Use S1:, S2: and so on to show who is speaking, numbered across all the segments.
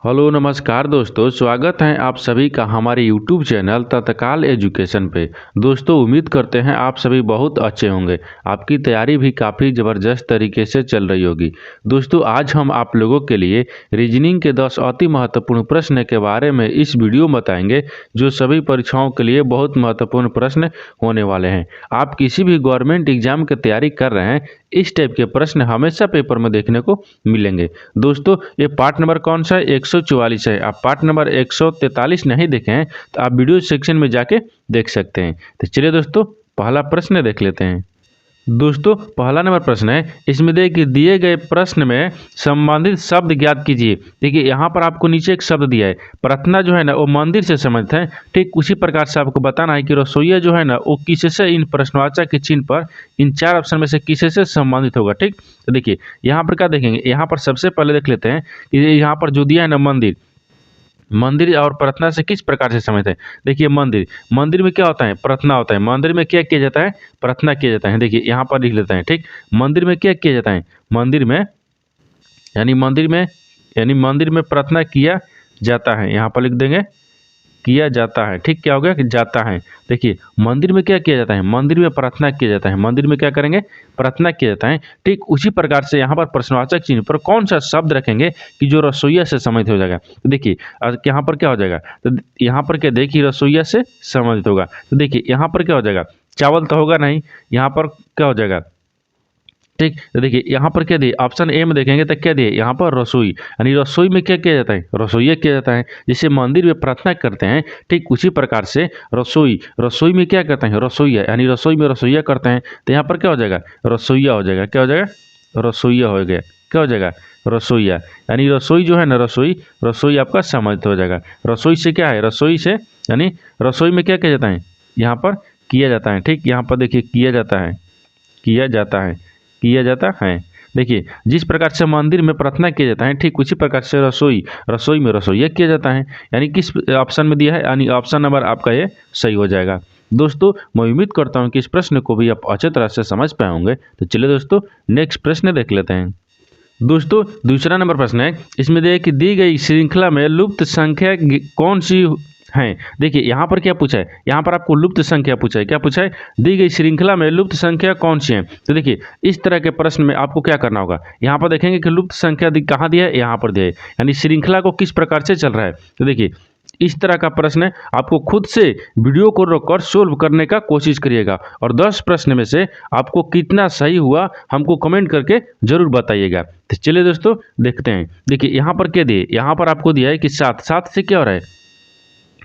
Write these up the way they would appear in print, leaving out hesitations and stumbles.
S1: Hello नमस्कार दोस्तों, स्वागत है आप सभी का हमारे यूट्यूब चैनल तत्काल एजुकेशन पे। दोस्तों उम्मीद करते हैं आप सभी बहुत अच्छे होंगे। आपकी तैयारी भी काफ़ी ज़बरदस्त तरीके से चल रही होगी। दोस्तों आज हम आप लोगों के लिए रीजनिंग के 10 अति महत्वपूर्ण प्रश्न के बारे में इस वीडियो में बताएंगे, जो सभी परीक्षाओं के लिए बहुत महत्वपूर्ण प्रश्न होने वाले हैं। आप किसी भी गवर्नमेंट एग्जाम की तैयारी कर रहे हैं, इस टाइप के प्रश्न हमेशा पेपर में देखने को मिलेंगे। दोस्तों ये पार्ट नंबर कौन सा है? 144 है। आप पार्ट नंबर 143 नहीं देखे हैं तो आप वीडियो सेक्शन में जाके देख सकते हैं। तो चलिए दोस्तों पहला प्रश्न देख लेते हैं। दोस्तों पहला नंबर प्रश्न है, इसमें देखिए दिए गए प्रश्न में संबंधित शब्द ज्ञात कीजिए। देखिए यहाँ पर आपको नीचे एक शब्द दिया है, प्रार्थना जो है ना वो मंदिर से संबंधित है। ठीक उसी प्रकार से आपको बताना है कि रसोईया जो है ना वो किससे, इन प्रश्नवाचक के चिन्ह पर इन चार ऑप्शन में से किससे संबंधित होगा। ठीक तो देखिए यहाँ पर क्या देखेंगे, यहाँ पर सबसे पहले देख लेते हैं कि यहाँ पर जो दिया है ना मंदिर, मंदिर और प्रार्थना से किस प्रकार से समझते हैं। देखिए मंदिर, मंदिर में क्या होता है? प्रार्थना होता है। मंदिर में क्या किया जाता है? प्रार्थना किया जाता है। देखिए यहाँ पर लिख लेते हैं। ठीक मंदिर में क्या किया जाता है? मंदिर में यानी मंदिर में प्रार्थना किया जाता है। यहाँ पर लिख देंगे किया जाता है। ठीक क्या हो गया कि जाता है। देखिए मंदिर में क्या किया जाता है? मंदिर में प्रार्थना किया जाता है। मंदिर में क्या करेंगे? प्रार्थना किया जाता है। ठीक उसी प्रकार से यहाँ पर प्रश्नवाचक चिन्ह पर कौन सा शब्द रखेंगे कि जो रसोईया से संबंधित हो जाएगा। तो देखिए यहाँ पर क्या हो जाएगा, तो यहाँ पर क्या देखिए रसोईया से संबंधित होगा। तो देखिए यहाँ पर क्या हो जाएगा, चावल तो होगा नहीं, यहाँ पर क्या हो जाएगा। ठीक तो देखिए यहाँ पर क्या दिए, ऑप्शन ए में देखेंगे तो क्या दिए, यहाँ पर रसोई, यानी रसोई में क्या किया जाता है? रसोईया किया जाता है। जैसे मंदिर में प्रार्थना करते हैं, ठीक उसी प्रकार से रसोई में क्या करते हैं? रसोईया, यानी रसोई में रसोईया करते हैं। तो यहाँ पर क्या हो जाएगा? रसोईया हो जाएगा। क्या हो जाएगा? रसोईया हो गया। क्या हो जाएगा? रसोईया, यानी रसोई जो है ना रसोई आपका सम्मिलित हो जाएगा। रसोई से क्या है? रसोई से यानी रसोई में क्या किया जाता है? यहाँ पर किया जाता है। ठीक यहाँ पर देखिए किया जाता है, किया जाता है, किया जाता है। देखिए जिस प्रकार से मंदिर में प्रार्थना किया जाता है, ठीक उसी प्रकार से रसोई में रसोईया किया जाता है। यानी किस ऑप्शन में दिया है, यानी ऑप्शन नंबर आपका ये सही हो जाएगा। दोस्तों मैं उम्मीद करता हूँ कि इस प्रश्न को भी आप अच्छे तरह से समझ पाए होंगे। तो चलिए दोस्तों नेक्स्ट प्रश्न देख लेते हैं। दोस्तों दूसरा नंबर प्रश्न है, इसमें देखिए कि दी गई श्रृंखला में लुप्त संख्या कौन सी है। देखिए यहाँ पर क्या पूछा है, यहाँ पर आपको लुप्त संख्या पूछा है। क्या पूछा है? दी गई श्रृंखला में लुप्त संख्या कौन सी है। तो देखिए इस तरह के प्रश्न में आपको क्या करना होगा, यहाँ पर देखेंगे कि लुप्त संख्या कहाँ दिया है, यहाँ पर दिया है, यानी श्रृंखला को किस प्रकार से चल रहा है। तो देखिए इस तरह का प्रश्न है, आपको खुद से वीडियो को रोककर सोल्व करने का कोशिश करिएगा और 10 प्रश्न में से आपको कितना सही हुआ हमको कमेंट करके जरूर बताइएगा। तो चलिए दोस्तों देखते हैं। देखिए यहाँ पर क्या दिए, यहाँ पर आपको दिया है कि 7 से क्या हो रहा है?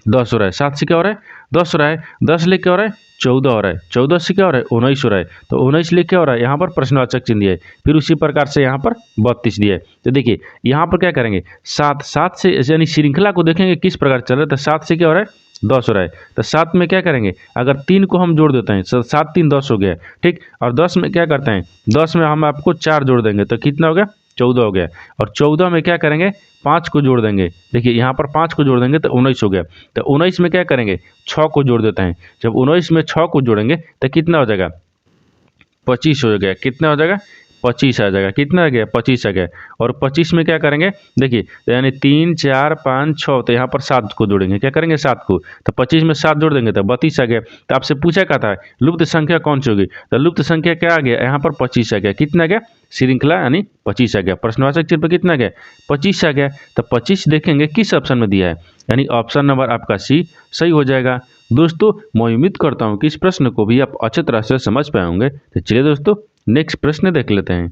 S1: 10 हो रहा है। 7 से क्या हो रहा है? 10 हो रहा है। 10 ले क्या हो रहा है? 14 हो रहा है। 14 से क्या हो रहा है? 19 हो रहा है। तो 19 ले क्या हो रहा है? यहाँ पर प्रश्नवाचक चिन्ह दिया है। फिर उसी प्रकार से यहाँ पर 32 दिया है। तो देखिए यहाँ पर क्या करेंगे, 7 से यानी श्रृंखला को देखेंगे किस प्रकार चल रहा है। तो 7 से क्या हो रहा है? 10 हो रहा है। तो 7 में क्या करेंगे, अगर 3 को हम जोड़ देते हैं, 7 3 10 हो गया। ठीक और 10 में क्या करते हैं, 10 में हम आपको 4 जोड़ देंगे तो कितना हो गया? 14 हो गया। और 14 में क्या करेंगे, 5 को जोड़ देंगे। देखिए यहाँ पर 5 को जोड़ देंगे तो 19 हो गया। तो 19 में क्या करेंगे, 6 को जोड़ देते हैं। जब 19 में 6 को जोड़ेंगे तो कितना हो जाएगा? 25 हो गया। कितना हो जाएगा? 25 आ जाएगा। कितना आ गया? 25 आ गया। और 25 में क्या करेंगे, देखिए तो यानी 3 4 5 6, तो यहाँ पर 7 को जोड़ेंगे। क्या करेंगे? 7 को। तो 25 में 7 जोड़ देंगे तो 32 आ गया। तो आपसे पूछा क्या था, लुप्त संख्या कौन सी होगी। तो लुप्त संख्या क्या आ गया, यहाँ पर 25 आ गया। कितना आ गया? श्रृंखला यानी 25 आ गया। प्रश्नवाचक चिन्ह पर कितना आ गया? 25 आ गया। तो 25 देखेंगे किस ऑप्शन में दिया है, यानी ऑप्शन नंबर आपका सी सही हो जाएगा। दोस्तों मैं उम्मीद करता हूँ कि इस प्रश्न को भी आप अच्छे तरह से समझ पाए होंगे। तो चलिए दोस्तों नेक्स्ट प्रश्न देख लेते हैं।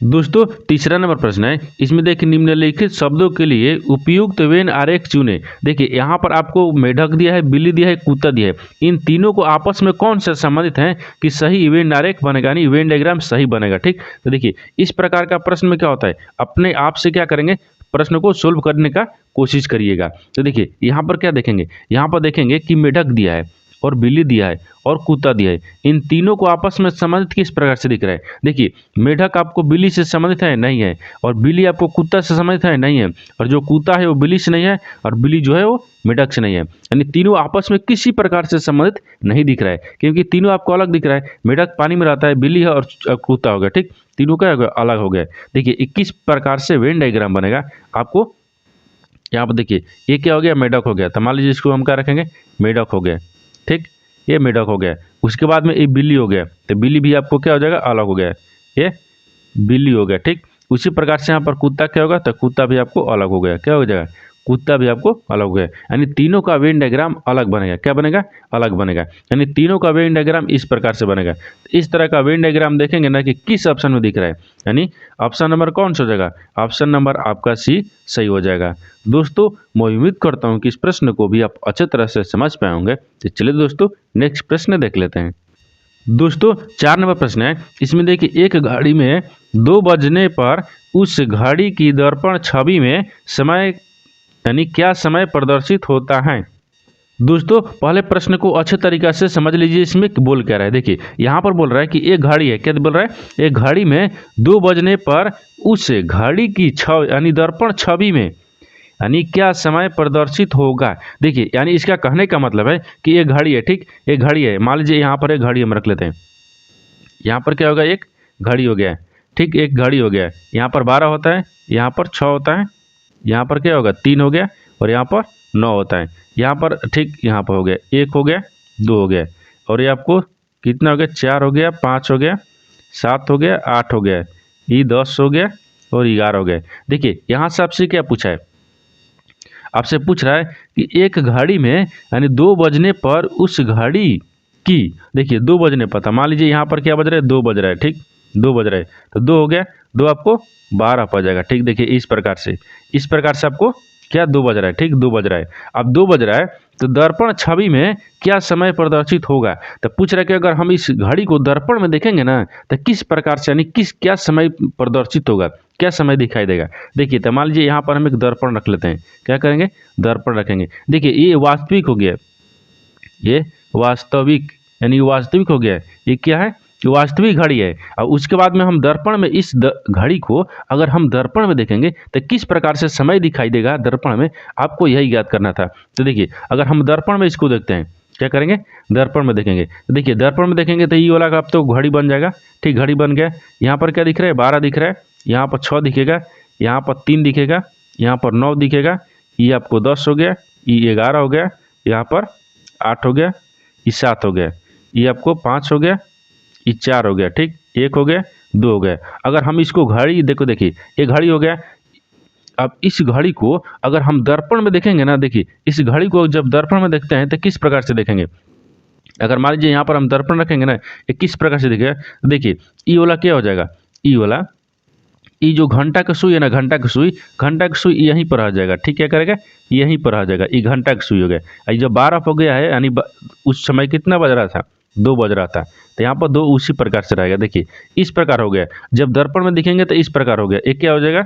S1: दोस्तों तीसरा नंबर प्रश्न है, इसमें देखिए निम्नलिखित शब्दों के लिए उपयुक्त वेन आरेख चुने। देखिए यहाँ पर आपको मेढक दिया है, बिल्ली दिया है, कुत्ता दिया है। इन तीनों को आपस में कौन से संबंधित हैं कि सही वेन आरेख बनेगा, यानी वेन डायग्राम सही बनेगा। ठीक तो देखिए इस प्रकार का प्रश्न में क्या होता है, अपने आप से क्या करेंगे, प्रश्न को सोल्व करने का कोशिश करिएगा। तो देखिए यहाँ पर क्या देखेंगे, यहाँ पर देखेंगे कि मेढक दिया है और बिल्ली दिया है और कुत्ता दिया है। इन तीनों को आपस में संबंधित किस प्रकार से दिख रहा है। देखिए मेढक आपको बिल्ली से संबंधित है, नहीं है। और बिल्ली आपको कुत्ता से संबंधित है, नहीं है। और जो कुत्ता है वो बिल्ली से नहीं है, और बिल्ली जो है वो मेढक से नहीं है। यानी तीनों आपस में किसी प्रकार से संबंधित नहीं दिख रहा है, क्योंकि तीनों आपको अलग दिख रहा है। मेढक पानी में रहता है, बिल्ली है और कुत्ता हो गया। ठीक तीनों का अलग हो गया। देखिए 21 प्रकार से वेन डायग्राम बनेगा, आपको यहाँ पर देखिए ये क्या हो गया, मेढक हो गया। तो मान लीजिए इसको हम क्या रखेंगे, मेढक हो गया, ठीक, ये मेढक हो गया। उसके बाद में ये बिल्ली हो गया, तो बिल्ली भी आपको क्या हो जाएगा, अलग हो गया, ये बिल्ली हो गया, ठीक। उसी प्रकार से यहाँ पर कुत्ता क्या होगा, तो कुत्ता भी आपको अलग हो गया, क्या हो जाएगा, कुत्ता भी आपको अलग हो गया। यानी तीनों का वेन डायग्राम अलग बनेगा, क्या बनेगा, अलग बनेगा। यानी तीनों का वेन डायग्राम इस प्रकार से बनेगा। इस तरह का वेन डायग्राम देखेंगे ना कि किस ऑप्शन में दिख रहा है, यानी ऑप्शन नंबर कौन सा हो जाएगा, ऑप्शन नंबर आपका सी सही हो जाएगा। दोस्तों मैं उम्मीद करता हूँ कि इस प्रश्न को भी आप अच्छे तरह से समझ पाए होंगे। तो चलिए दोस्तों नेक्स्ट प्रश्न देख लेते हैं। दोस्तों 4 नंबर प्रश्न है, इसमें देखिए एक घड़ी में 2 बजने पर उस घड़ी की दर्पण छवि में समय यानी क्या समय प्रदर्शित होता है। दोस्तों पहले प्रश्न को अच्छे तरीक़ा से समझ लीजिए, इसमें बोल क्या रहा है। देखिए यहाँ पर बोल रहा है कि एक घड़ी है, क्या बोल रहा है, एक घड़ी में 2 बजने पर उस घड़ी की छवि यानी दर्पण छवि में यानी क्या समय प्रदर्शित होगा। देखिए यानी इसका कहने का मतलब है कि एक घड़ी है, ठीक, एक घड़ी है, मान लीजिए यहाँ पर एक घड़ी हम रख लेते हैं। यहाँ पर क्या होगा, एक घड़ी हो गया, ठीक, एक घड़ी हो गया। यहाँ पर 12 होता है, यहाँ पर 6 होता है, यहाँ पर क्या होगा 3 हो गया, और यहाँ पर 9 होता है। यहाँ पर ठीक, यहाँ पर हो गया 1 हो गया, 2 हो गया, और ये आपको कितना हो गया, 4 हो गया, 5 हो गया, 7 हो गया, 8 हो गया, ये 10 हो गया, और 11 हो गया। देखिए यहाँ से आपसे क्या पूछा है, आपसे पूछ रहा है कि एक घड़ी में यानी 2 बजने पर उस घड़ी की, देखिए 2 बजने पर था, मान लीजिए यहाँ पर क्या बज रहा है, 2 बज रहा है, ठीक, 2 बज रहा है, तो 2 हो गया, 2 आपको 12 पड़ जाएगा, ठीक। देखिए इस प्रकार से आपको क्या 2 बज रहा है, ठीक, 2 बज रहा है। अब 2 बज रहा है तो दर्पण छवि में क्या समय प्रदर्शित होगा। तो पूछ रहा है कि अगर हम इस घड़ी को दर्पण में देखेंगे ना तो किस प्रकार से यानी क्या समय प्रदर्शित होगा, क्या समय दिखाई देगा। देखिए तो मान लीजिए यहाँ पर हम एक दर्पण रख लेते हैं, क्या करेंगे, दर्पण रखेंगे। देखिए ये वास्तविक हो गया, ये वास्तविक यानी वास्तविक हो गया, ये क्या है, वास्तविक घड़ी है। और उसके बाद में हम दर्पण में इस घड़ी को अगर हम दर्पण में देखेंगे तो किस प्रकार से समय दिखाई देगा दर्पण में, आपको यही याद करना था। तो देखिए अगर हम दर्पण में इसको देखते हैं, क्या करेंगे, दर्पण में देखेंगे, तो देखिए दर्पण में देखेंगे तो ये वाला का अब तो घड़ी बन जाएगा, ठीक, घड़ी बन गया। यहाँ पर क्या दिख रहा है, 12 दिख रहा है, यहाँ पर 6 दिखेगा, यहाँ पर 3 दिखेगा, यहाँ पर 9 दिखेगा, ये आपको 10 हो गया, ये 11 हो गया, यहाँ पर 8 हो गया, ये 7 हो गया, ये आपको 5 हो गया, ये 4 हो गया, ठीक, 1 हो गया, 2 हो गया। अगर हम इसको घड़ी देखो, देखिए ये घड़ी हो गया। अब इस घड़ी को अगर हम दर्पण में देखेंगे ना, देखिए इस घड़ी को जब दर्पण में देखते हैं तो किस प्रकार से देखेंगे। अगर मान लीजिए यहाँ पर हम दर्पण रखेंगे ना, ये किस प्रकार से दिखेगा। देखिए ई वाला क्या हो जाएगा, ई वाला, ये जो घंटा का सुई है ना, घंटा का सुई यहीं पर आ जाएगा, ठीक, क्या करेगा, यहीं पर आ जाएगा, ये घंटा का सुई हो गया। ये जो 12 हो गया है यानी उस समय कितना बज रहा था, 2 बज रहा था, तो यहाँ पर 2 उसी प्रकार से रहेगा। देखिए इस प्रकार हो गया, जब दर्पण में दिखेंगे तो इस प्रकार हो गया। एक क्या हो जाएगा,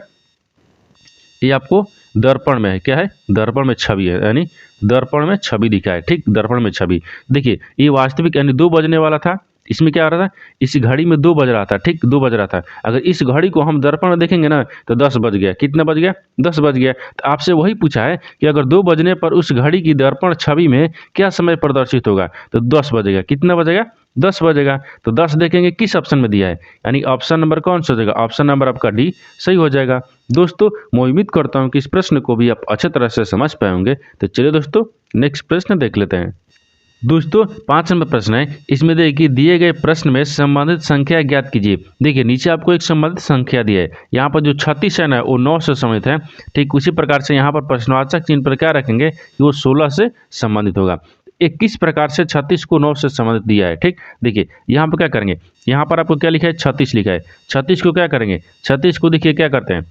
S1: ये आपको दर्पण में है, क्या है, दर्पण में छवि है, यानी दर्पण में छवि दिखा है, ठीक, दर्पण में छवि। देखिए ये वास्तविक यानी 2 बजने वाला था, इसमें क्या हो रहा था, इस घड़ी में 2 बज रहा था, ठीक, 2 बज रहा था। अगर इस घड़ी को हम दर्पण में देखेंगे ना तो 10 बज गया, कितना बज गया, 10 बज गया। तो आपसे वही पूछा है कि अगर 2 बजने पर उस घड़ी की दर्पण छवि में क्या समय प्रदर्शित होगा, तो 10 बजेगा, कितना बजेगा, 10 बजेगा। तो 10 देखेंगे किस ऑप्शन में दिया है, यानी ऑप्शन नंबर कौन सा हो जाएगा, ऑप्शन नंबर आपका डी सही हो जाएगा। दोस्तों मैं उम्मीद करता हूँ कि इस प्रश्न को भी आप अच्छे तरह से समझ पाए होंगे। तो चलिए दोस्तों नेक्स्ट प्रश्न देख लेते हैं। दोस्तों 5 नंबर प्रश्न है, इसमें देखिए दिए गए प्रश्न में संबंधित संख्या ज्ञात कीजिए। देखिए नीचे आपको एक संबंधित संख्या दिया है, यहाँ पर जो 36 है ना वो 9 से संबंधित है, ठीक उसी प्रकार से यहाँ पर प्रश्नवाचक चिन्ह पर क्या रखेंगे कि वो 16 से संबंधित होगा। एक किस प्रकार से 36 को 9 से संबंधित दिया है, ठीक। देखिए यहाँ पर क्या करेंगे, यहाँ पर आपको क्या लिखा है, 36 लिखा है, 36 को क्या करेंगे, 36 को देखिए क्या करते हैं,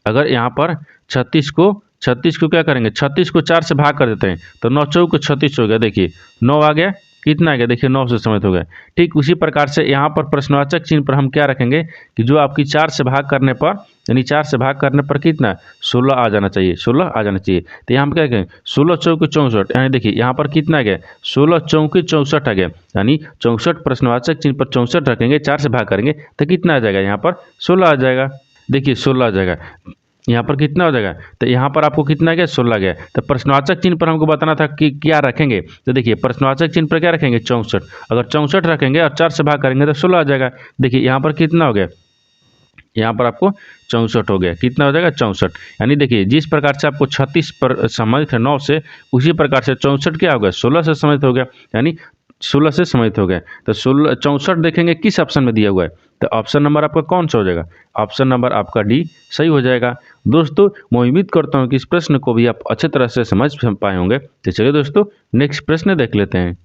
S1: अगर यहाँ पर 36 को क्या करेंगे, 36 को 4 से भाग कर देते हैं तो 9 चौक 36 हो गया। देखिए 9 आ गया, कितना आ गया, देखिए 9 से समेत हो गया। ठीक उसी प्रकार से यहाँ पर प्रश्नवाचक चिन्ह पर हम क्या रखेंगे कि जो आपकी 4 से भाग करने पर यानी 4 से भाग करने पर कितना 16 आ जाना चाहिए, 16 आ जाना चाहिए। तो यहाँ पर क्या कहें 16 चौक 64, यानी देखिए यहाँ पर कितना आ गया 16 चौक 64 आ गया, यानी 64 प्रश्नवाचक चिन्ह पर 64 रखेंगे, 4 से भाग करेंगे तो कितना आ जाएगा, यहाँ पर 16 आ जाएगा। देखिए 16 आ जाएगा, यहाँ पर कितना हो जाएगा, तो यहाँ पर आपको कितना गया 16 गया। तो प्रश्नवाचक चिन्ह पर हमको बताना था कि क्या रखेंगे, तो देखिए प्रश्नवाचक चिन्ह पर क्या रखेंगे 64, अगर 64 रखेंगे और 4 से भाग करेंगे तो 16 आ जाएगा। देखिए यहाँ पर कितना हो गया, यहाँ पर आपको 64 हो गया। कितना हो जाएगा 64। यानी देखिए जिस प्रकार से आपको 36 पर संबंधित है 9 से, उसी प्रकार से 64 क्या हो गया 16 से संबंधित हो गया, यानी 16 से संबंधित हो गया। तो 16 64 देखेंगे किस ऑप्शन में दिया हुआ है, तो ऑप्शन नंबर आपका कौन सा हो जाएगा, ऑप्शन नंबर आपका डी सही हो जाएगा। दोस्तों मैं उम्मीद करता हूँ कि इस प्रश्न को भी आप अच्छे तरह से समझ पाए होंगे। तो चलिए दोस्तों नेक्स्ट प्रश्न देख लेते हैं।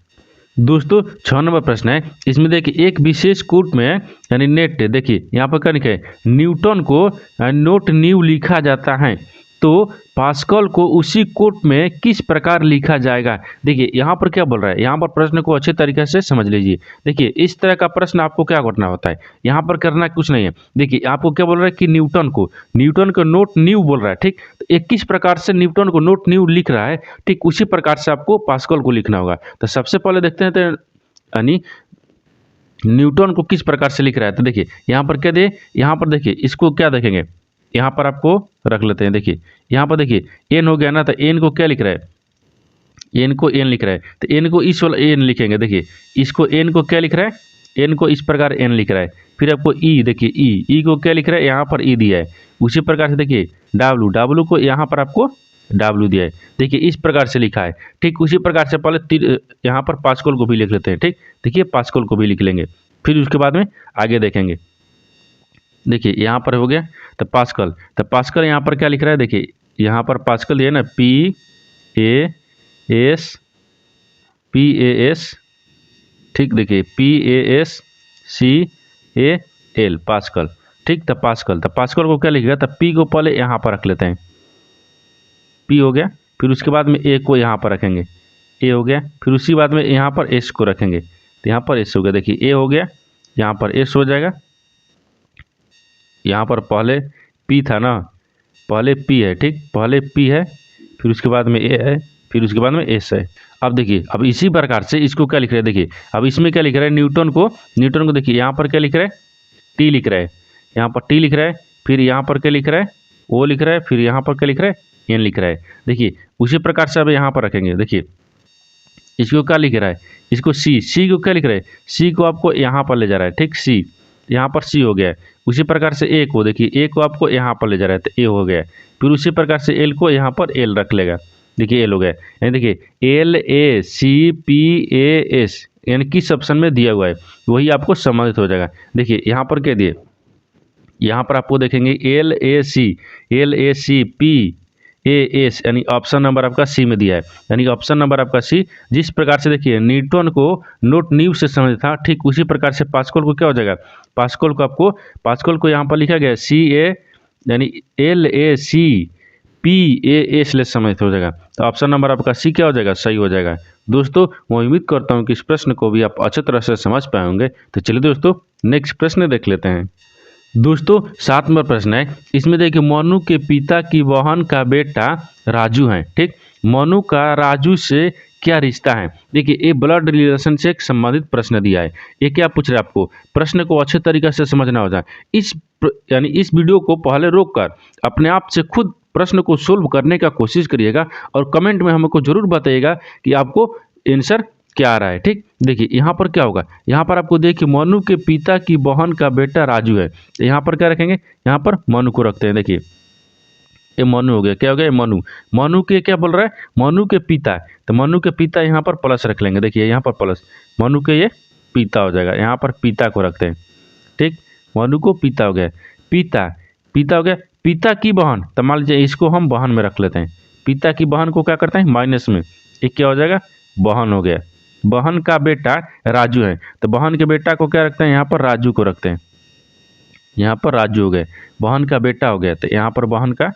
S1: दोस्तों 6 नंबर प्रश्न है, इसमें देखिए एक विशेष कोट में यानी नेट, देखिए यहाँ पर क्या लिखा है, न्यूटन को नोट न्यू लिखा जाता है, तो पास्कल को उसी कोट में किस प्रकार लिखा जाएगा। देखिए यहाँ पर क्या बोल रहा है, यहाँ पर प्रश्न को अच्छे तरीके से समझ लीजिए। देखिए इस तरह का प्रश्न आपको क्या करना होता है, यहाँ पर करना कुछ नहीं है। देखिए आपको क्या बोल रहा है कि न्यूटन को नोट न्यू बोल रहा है, ठीक। तो एक किस प्रकार से न्यूटन को नोट न्यू लिख रहा है, ठीक उसी प्रकार से आपको पास्कल को लिखना होगा। तो सबसे पहले देखते हैं, तो यानी न्यूटन को किस प्रकार से लिख रहा है। तो देखिए यहाँ पर क्या दे, यहाँ पर देखिए इसको क्या देखेंगे, यहाँ पर आपको रख लेते हैं। देखिए यहाँ पर देखिए एन हो गया ना, तो एन को क्या लिख रहा है, एन को एन लिख रहा है, तो एन को इस वाला एन लिखेंगे। देखिए इसको एन को क्या लिख रहा है, एन को इस प्रकार एन लिख रहा है। फिर आपको ई, देखिए ई को क्या लिख रहा है, यहाँ पर ई दिया है। उसी प्रकार से देखिए डब्लू को यहाँ पर आपको डब्लू दिया है। देखिए इस प्रकार से लिखा है, ठीक उसी प्रकार से पहले यहाँ पर पास्कल को भी लिख लेते हैं, ठीक। देखिए पास्कल को भी लिख लेंगे, फिर उसके बाद में आगे देखेंगे। देखिए यहाँ पर हो गया, तो पास्कल यहाँ पर क्या लिख रहा है, देखिए यहाँ पर पास्कल दिया है ना, P-A-S, ठीक। देखिए PASCAL पास्कल, ठीक। तो पास्कल को क्या लिखेगा, तो P को पहले यहाँ पर रख लेते हैं, P हो गया। फिर उसके बाद में A को यहाँ पर रखेंगे, A हो गया। फिर उसी बाद में यहाँ पर S को रखेंगे, तो यहाँ पर S हो गया। देखिए A हो गया, यहाँ पर S हो जाएगा। यहाँ पर पहले P था ना, पहले P है, ठीक, पहले P है, फिर उसके बाद में A है, फिर उसके बाद में S है। अब देखिए अब इसी प्रकार से इसको क्या लिख रहे हैं, देखिए अब इसमें क्या लिख रहा है, न्यूटन को देखिए यहाँ पर क्या लिख रहा है, T लिख रहा है, यहाँ पर T लिख रहा है। फिर यहाँ पर क्या लिख रहा है, O लिख रहा है। फिर यहाँ पर क्या लिख रहा है, N लिख रहा है। देखिए उसी प्रकार से अब यहाँ पर रखेंगे। देखिए इसको क्या लिख रहा है, इसको C को क्या लिख रहा है, C को आपको यहाँ पर ले जा रहा है, ठीक। C यहाँ पर C हो गया है। उसी प्रकार से A को देखिए, A को आपको यहाँ पर ले जा रहा है, तो A हो गया। फिर उसी प्रकार से L को यहाँ पर L रख लेगा। देखिए L हो गया, यानी देखिए LACPAS यानी किस ऑप्शन में दिया हुआ है वही आपको संबंधित हो जाएगा। देखिए यहाँ पर क्या दिए, यहाँ पर आपको देखेंगे LACPAS यानी ऑप्शन नंबर आपका सी में दिया है, यानी ऑप्शन नंबर आपका सी। जिस प्रकार से देखिए न्यूटन को नोट न्यू से समझ था, ठीक उसी प्रकार से पास्कल को क्या हो जाएगा, पास्कल को यहाँ पर लिखा गया CA यानी LACPAS ले समझ हो जाएगा। तो ऑप्शन नंबर आपका सी क्या हो जाएगा, सही हो जाएगा। दोस्तों मैं उम्मीद करता हूँ कि इस प्रश्न को भी आप अच्छे तरह से समझ पाए होंगे। तो चलिए दोस्तों नेक्स्ट प्रश्न देख लेते हैं। दोस्तों 7 नंबर प्रश्न है, इसमें देखिए मनु के पिता की बहन का बेटा राजू है, ठीक। मनु का राजू से क्या रिश्ता है। देखिए ये ब्लड रिलेशन से एक संबंधित प्रश्न दिया है। ये क्या पूछ रहा है, आपको प्रश्न को अच्छे तरीके से समझना होता है। यानी इस वीडियो को पहले रोक कर अपने आप से खुद प्रश्न को सोल्व करने का कोशिश करिएगा और कमेंट में हमको जरूर बताइएगा कि आपको आंसर क्या आ रहा है, ठीक। देखिए यहाँ पर क्या होगा, यहाँ पर आपको देखिए मनु के पिता की बहन का बेटा राजू है, तो यहाँ पर क्या रखेंगे, यहाँ पर मनु को रखते हैं। देखिए ये मनु हो गया, क्या हो गया, मनु के क्या बोल रहा है, मनु के पिता, तो मनु के पिता यहाँ पर प्लस रख लेंगे। देखिए यहाँ पर प्लस, मनु के ये पिता हो जाएगा, यहाँ पर पिता को रखते हैं, ठीक। मनु को पिता हो गया, पिता हो गया। पिता की बहन, तो मान लीजिए इसको हम बहन में रख लेते हैं। पिता की बहन को क्या करते हैं, माइनस में, एक क्या हो जाएगा, बहन हो गया। बहन का बेटा राजू है, तो बहन के बेटा को क्या रखते हैं, यहाँ पर राजू को रखते हैं। यहाँ पर राजू हो गए, बहन का बेटा हो गया, तो यहाँ पर बहन का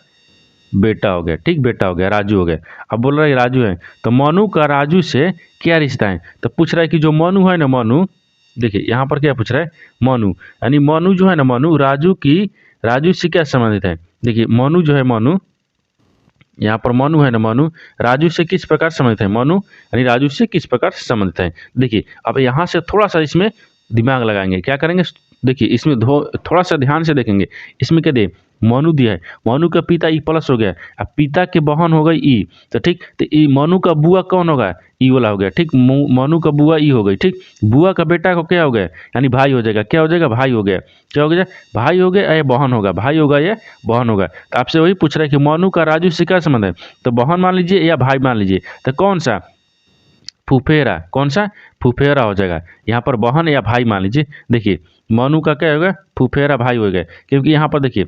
S1: बेटा हो गया, ठीक, बेटा हो गया, राजू हो गया। अब बोल रहा है राजू है, तो मनु का राजू से क्या रिश्ता है। तो पूछ रहा है कि जो मनु है ना, मनु देखिए यहाँ पर क्या पूछ रहा है, मनु यानी मनु जो है ना, मनु राजू से क्या संबंधित है। देखिए मनु जो है, मनु यहाँ पर मनु है ना, मनु राजू से किस प्रकार संबंधित है, मनु यानी राजू से किस प्रकार संबंधित है। देखिए अब यहाँ से थोड़ा सा इसमें दिमाग लगाएंगे, क्या करेंगे, देखिए इसमें थोड़ा सा ध्यान से देखेंगे। इसमें क्या दे, मनु दिया है, मनु का पिता ई प्लस हो गया, अब पिता के बहन हो गई ई, तो ठीक, तो ई मनु का बुआ कौन होगा, ई वाला हो गया, ठीक, मनु का बुआ ई हो गई, ठीक, बुआ का बेटा को क्या हो गया, यानी भाई हो जाएगा, क्या हो जाएगा, भाई हो गया, क्या हो गया, भाई हो गया या बहन होगा, भाई होगा या बहन होगा। तो आपसे वही पूछ रहा है कि मनु का राजू से क्या संबंध है, तो बहन मान लीजिए या भाई मान लीजिए, तो कौन सा, फुफेरा, कौन सा, फुफेरा हो जाएगा, यहाँ पर बहन या भाई मान लीजिए। देखिए मनु का क्या होगा, फुफेरा भाई हो गया, क्योंकि यहाँ पर देखिए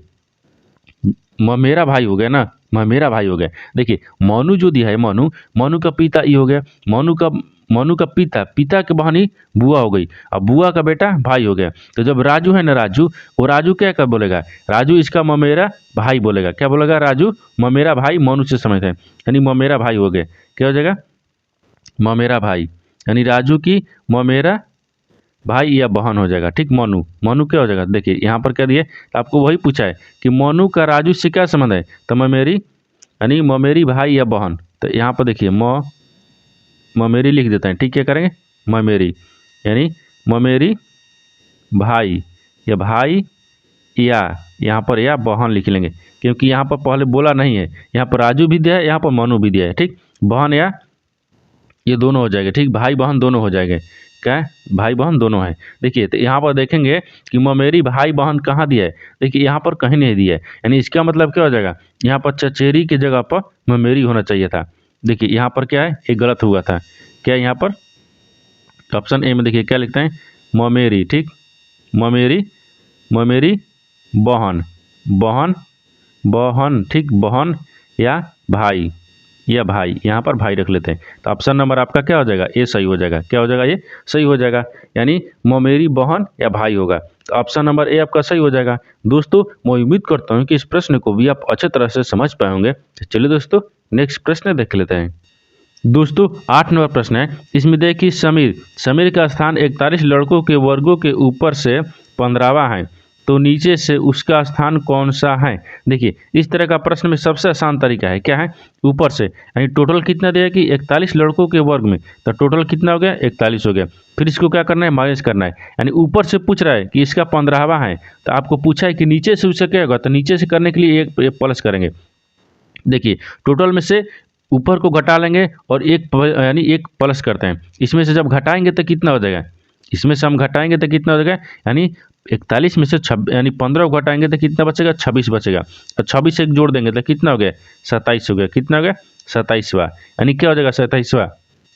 S1: मेरा भाई हो गया ना, मेरा भाई हो गया। देखिए मनु जो दिया है, मनु, मनु का पिता ई हो गया, मनु का पिता के बहन ही बुआ हो गई, अब बुआ का बेटा भाई हो गया। तो जब राजू है ना, राजू, वो राजू क्या कर बोलेगा, राजू इसका ममेरा भाई बोलेगा, क्या बोलेगा, राजू ममेरा भाई, मनु से समझते हैं, यानी ममेरा भाई हो गए, क्या हो जाएगा, ममेरा भाई, यानी राजू की ममेरा भाई या बहन हो जाएगा, ठीक। मनु, मनु क्या हो जाएगा, देखिए यहाँ पर क्या दिए, आपको वही पूछा है कि मनु का राजू से क्या संबंध है, तो ममेरी, यानी ममेरी भाई या बहन। तो यहाँ पर देखिए ममेरी लिख देते हैं, ठीक, क्या करेंगे, ममेरी, यानी ममेरी भाई या यहाँ पर या बहन लिख लेंगे, क्योंकि यहाँ पर पहले बोला नहीं है, यहाँ पर राजू भी दिया है, यहाँ पर मनु भी दिया है, ठीक, बहन या ये दोनों हो जाएगा, ठीक, भाई बहन दोनों हो जाएंगे, क्या है, भाई बहन दोनों है। देखिए तो यहाँ पर देखेंगे कि ममेरी भाई बहन कहाँ दिया है, देखिए यहाँ पर कहीं नहीं दिया है, यानी इसका मतलब क्या हो जाएगा, यहाँ पर चचेरी की जगह पर ममेरी होना चाहिए था। देखिए यहाँ पर क्या है, ये गलत हुआ था, क्या यहाँ पर ऑप्शन ए में देखिए क्या लिखते हैं, ममेरी, ठीक, ममेरी बहन, बहन, ठीक, बहन या भाई, यहाँ पर भाई रख लेते हैं। तो ऑप्शन नंबर आपका क्या हो जाएगा, ये सही हो जाएगा, क्या हो जाएगा, ये सही हो जाएगा, यानी ममेरी बहन या भाई होगा। तो ऑप्शन नंबर ए आपका सही हो जाएगा। दोस्तों मैं उम्मीद करता हूँ कि इस प्रश्न को भी आप अच्छे तरह से समझ पाए होंगे। चलिए दोस्तों नेक्स्ट प्रश्न देख लेते हैं। दोस्तों 8 नंबर प्रश्न है, इसमें देखिए समीर का स्थान 41 लड़कों के वर्गों के ऊपर से 15वां है, तो नीचे से उसका स्थान कौन सा है। देखिए इस तरह का प्रश्न में सबसे आसान तरीका है, क्या है, ऊपर से, यानी टोटल कितना दिया कि 41 लड़कों के वर्ग में, तो टोटल कितना हो गया, 41 हो गया, फिर इसको क्या करना है, माइनस करना है, यानी ऊपर से पूछ रहा है कि इसका 15वां है, तो आपको पूछा है कि नीचे से उससे क्या होगा, तो नीचे से करने के लिए एक प्लस करेंगे। देखिए टोटल में से ऊपर को घटा लेंगे और यानी एक प्लस करते हैं, इसमें से जब घटाएंगे तो कितना हो जाएगा, इसमें से हम घटाएंगे तो कितना हो जाएगा, यानी 41 में से यानी 15 को घटाएंगे तो कितना बचेगा, 26 बचेगा, और 26 एक जोड़ देंगे तो कितना हो गया, 27 हो गया, कितना हो गया, 27वां, यानी क्या हो जाएगा, 27वां।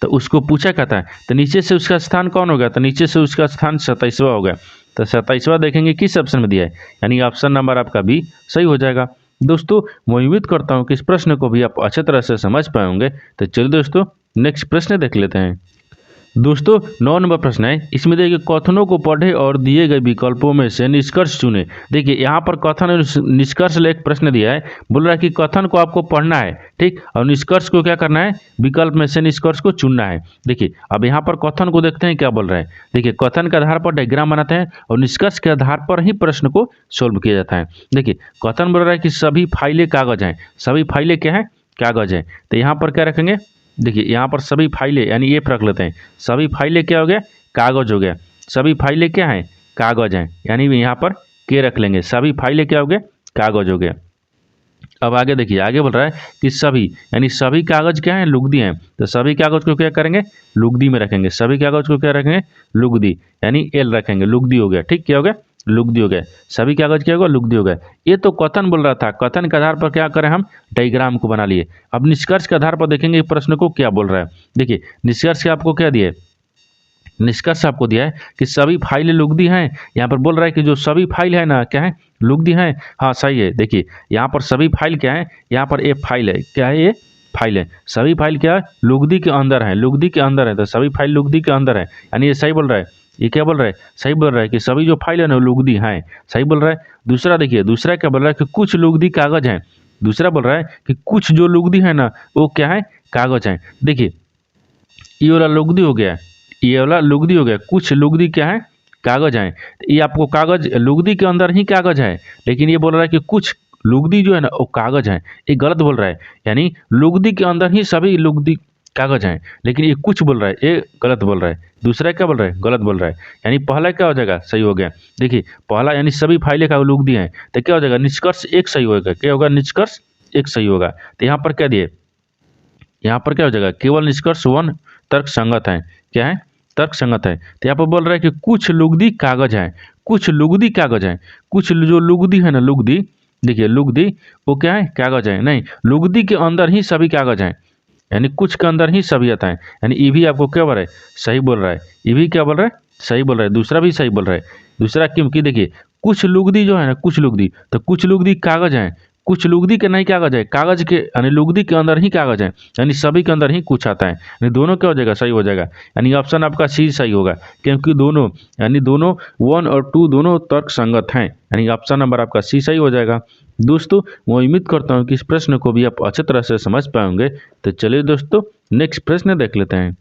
S1: तो उसको पूछा कहता है तो नीचे से उसका स्थान कौन होगा, तो नीचे से उसका स्थान 27वां हो गया, तो 27वां देखेंगे किस ऑप्शन में दिया है, यानी ऑप्शन नंबर आपका भी सही हो जाएगा। दोस्तों मैं उम्मीद करता हूँ कि इस प्रश्न को भी आप अच्छे तरह से समझ पाए होंगे। तो चलिए दोस्तों नेक्स्ट प्रश्न देख लेते हैं। दोस्तों 9 नंबर प्रश्न है, इसमें देखिए कथनों को पढ़े और दिए गए विकल्पों में से निष्कर्ष चुने। देखिए यहाँ पर कथन और निष्कर्ष ले एक प्रश्न दिया है, बोल रहा है कि कथन को आपको पढ़ना है, ठीक, और निष्कर्ष को क्या करना है, विकल्प में से निष्कर्ष को चुनना है। देखिए अब यहाँ पर कथन को देखते हैं क्या बोल रहा है। देखिए कथन के आधार पर डायग्राम बनाते हैं और निष्कर्ष के आधार पर ही प्रश्न को सोल्व किया जाता है। देखिए कथन बोल रहा है कि सभी फाइलें कागज हैं, सभी फाइलें क्या है, कागज है, तो यहाँ पर क्या रखेंगे, देखिए यहाँ पर सभी फाइलें, यानी ये रख लेते हैं, सभी फाइलें क्या हो गया, कागज हो गया, सभी फाइलें क्या हैं, कागज हैं, यानी यहाँ पर के रख लेंगे, सभी फाइलें क्या हो गया, कागज हो गया। अब आगे देखिए, आगे बोल रहा है कि सभी, यानी सभी कागज क्या हैं, लुगदी हैं, तो सभी कागज को क्या करेंगे, लुगदी में रखेंगे, सभी कागज को क्या रखेंगे, लुगदी, यानी एल रखेंगे, लुगदी हो गया, ठीक, क्या हो गया, लुगदी हो गया, सभी कागज क्या होगा, लुगदी हो गया। ये तो कथन बोल रहा था, कथन के आधार पर क्या करें, हम डायग्राम को बना लिए। अब निष्कर्ष के आधार पर देखेंगे प्रश्न को क्या बोल रहा है। देखिए निष्कर्ष के आपको क्या दिया है, निष्कर्ष आपको दिया है कि सभी फाइलें लुगदी हैं, यहाँ पर बोल रहा है कि जो सभी फाइल है ना क्या है, लुगदी हैं, हाँ सही है। देखिए यहाँ पर सभी फाइल क्या है, यहाँ पर ये फाइल है, क्या है, ये फाइल है, सभी फाइल क्या है, लुगदी के अंदर है, लुगदी के अंदर है, तो सभी फाइल लुगदी के अंदर है, यानी ये सही बोल रहा है। ये क्या बोल रहा है, सही बोल रहा है कि सभी जो फाइल है ना लुगदी हैं, सही बोल रहा है। दूसरा देखिए, दूसरा क्या बोल रहा है कि कुछ लुगदी कागज हैं, दूसरा बोल रहा है कि कुछ जो लुगदी है ना वो क्या है, कागज हैं। देखिए ये वाला लुगदी हो गया, ये वाला लुगदी हो गया, कुछ लुगदी क्या है, कागज हैं। ये आपको कागज लुगदी के अंदर ही कागज है, लेकिन ये बोल रहा है कि कुछ लुगदी जो है ना वो कागज हैं, ये गलत बोल रहा है, यानी लुगदी के अंदर ही सभी लुगदी कागज हैं, लेकिन ये कुछ बोल रहा है, ये गलत बोल रहा है, दूसरा क्या बोल रहा है, गलत बोल रहा है। यानी पहला क्या हो जाएगा, सही हो गया। देखिए पहला यानी सभी फाइलें का लुक दिए हैं, तो क्या हो जाएगा, निष्कर्ष एक सही होगा। क्या होगा, निष्कर्ष एक सही होगा। तो यहाँ पर क्या दिए, यहाँ पर क्या हो जाएगा, केवल निष्कर्ष 1 तर्क संगत है। क्या है, तर्क संगत है। तो यहाँ पर बोल रहा है कि कुछ लुगदी कागज है, कुछ लुगदी कागज है, कुछ जो लुगदी है ना, लुगदी, देखिए लुगदी वो क्या है, कागज है। नहीं, लुगदी के अंदर ही सभी कागज हैं, यानी कुछ के अंदर ही सभी आता है। यानी ई भी आपको क्या बोल रहा है, सही बोल रहा है। ई भी क्या बोल रहा है, सही बोल रहा है। दूसरा भी सही बोल रहा है। दूसरा क्योंकि देखिए कुछ लुगदी जो है ना, कुछ लुगदी, तो कुछ लुगदी कागज है, कुछ लुगदी के नहीं कागज है, कागज के यानी लुगदी के अंदर ही कागज है, यानी सभी के अंदर ही कुछ आता है। यानी दोनों क्या हो जाएगा, सही हो जाएगा। यानी ऑप्शन आपका सी सही होगा, क्योंकि दोनों यानी दोनों 1 और 2 दोनों तर्क संगत हैं। यानी ऑप्शन नंबर आपका सी सही हो जाएगा। दोस्तों मैं उम्मीद करता हूँ कि इस प्रश्न को भी आप अच्छी तरह से समझ पाएंगे। तो चलिए दोस्तों नेक्स्ट प्रश्न देख लेते हैं।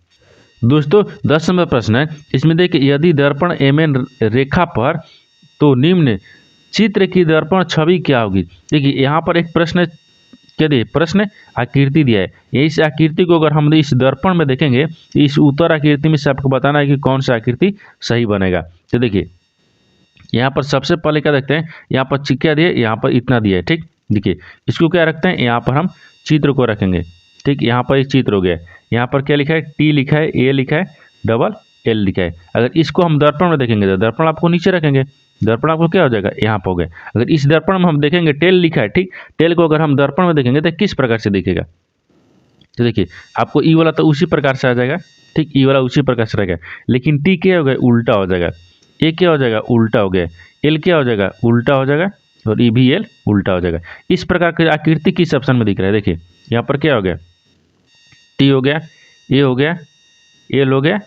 S1: दोस्तों 10 नंबर प्रश्न है, इसमें देखिए यदि दर्पण एमएन रेखा पर तो निम्न चित्र की दर्पण छवि क्या होगी। देखिए यहाँ पर एक प्रश्न क्या दिए, प्रश्न आकृति दिया है। इस आकृति को अगर हम इस दर्पण में देखेंगे, इस उत्तर आकृति में से आपको बताना है कि कौन सा आकृति सही बनेगा। तो देखिए यहाँ पर सबसे पहले क्या देखते हैं, यहाँ पर क्या दिए, यहाँ पर इतना दिया है। ठीक, देखिए इसको क्या रखते हैं, यहाँ पर हम चित्र को रखेंगे। ठीक, यहाँ पर एक चित्र हो गया। यहाँ पर क्या लिखा है, टी लिखा है, ए लिखा है, डबल एल लिखा है। अगर इसको हम दर्पण में देखेंगे तो दर्पण आपको नीचे रखेंगे, दर्पण आपको क्या हो जाएगा, यहाँ पर हो गया। अगर इस दर्पण में हम देखेंगे टेल लिखा है, ठीक, टेल को अगर हम दर्पण में देखेंगे तो किस प्रकार से दिखेगा। तो देखिए आपको ई वाला तो उसी प्रकार से आ जाएगा। ठीक, ई वाला उसी प्रकार से रहेगा, लेकिन टी क्या हो गया, उल्टा हो जाएगा। ए क्या हो जाएगा, उल्टा हो गया। एल क्या हो जाएगा, उल्टा हो जाएगा। और ई भी एल उल्टा हो जाएगा। इस प्रकार की आकृति किस ऑप्शन में दिख रहा है, देखिए यहाँ पर क्या हो गया, टी हो गया, ए हो गया, एल हो गया,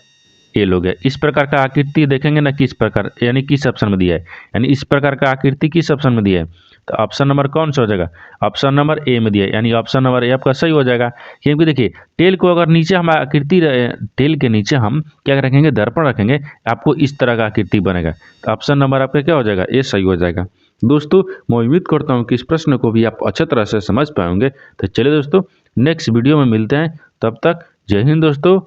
S1: एल हो गया। इस प्रकार का आकृति देखेंगे ना, किस प्रकार यानी किस ऑप्शन में दिया है, यानी इस प्रकार का आकृति किस ऑप्शन में दिया है। तो ऑप्शन नंबर कौन सा हो जाएगा, ऑप्शन नंबर ए में दिया है, यानी ऑप्शन नंबर ए आपका सही हो जाएगा। क्योंकि देखिए टेल को अगर नीचे हम आकृति, टेल के नीचे हम क्या रखेंगे, दर्पण रखेंगे, आपको इस तरह का आकृति बनेगा। तो ऑप्शन नंबर आपका क्या हो जाएगा, ए सही हो जाएगा। दोस्तों मैं उम्मीद करता हूँ कि इस प्रश्न को भी आप अच्छे तरह से समझ पाएंगे। तो चलिए दोस्तों नेक्स्ट वीडियो में मिलते हैं, तब तक जय हिंद दोस्तों।